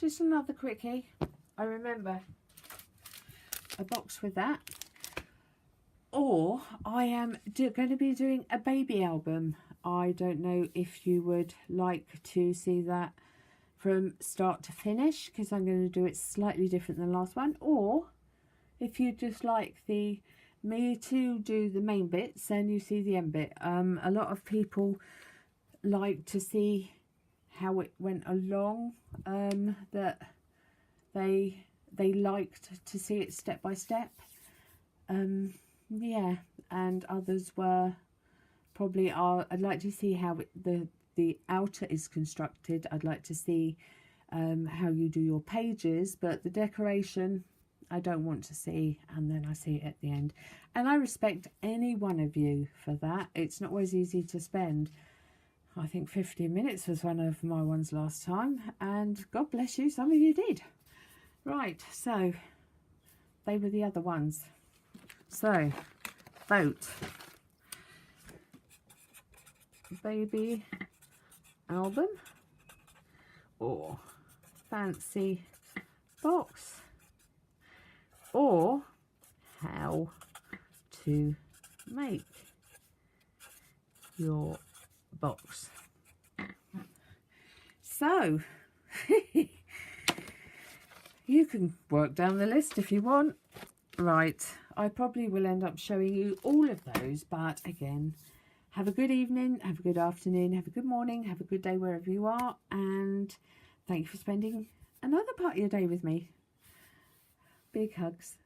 just another quickie. I remember a box with that. Or I am going to be doing a baby album. I don't know if you would like to see that from start to finish, because I'm going to do it slightly different than the last one. Or if you just like me to do the main bits, then you see the end bit. A lot of people like to see how it went along, that they liked to see it step by step. Yeah, and others were probably I'd like to see how the outer is constructed. I'd like to see how you do your pages, but the decoration I don't want to see, and then I see it at the end. And I respect any one of you for that. It's not always easy to spend. I think 15 minutes was one of my ones last time, and God bless you, some of you did. Right, so they were the other ones. So, vote. Baby album or fancy box, or how to make your box. So you can work down the list if you want. Right, I probably will end up showing you all of those, but again, have a good evening, have a good afternoon, have a good morning, have a good day wherever you are, and thank you for spending another part of your day with me. Big hugs.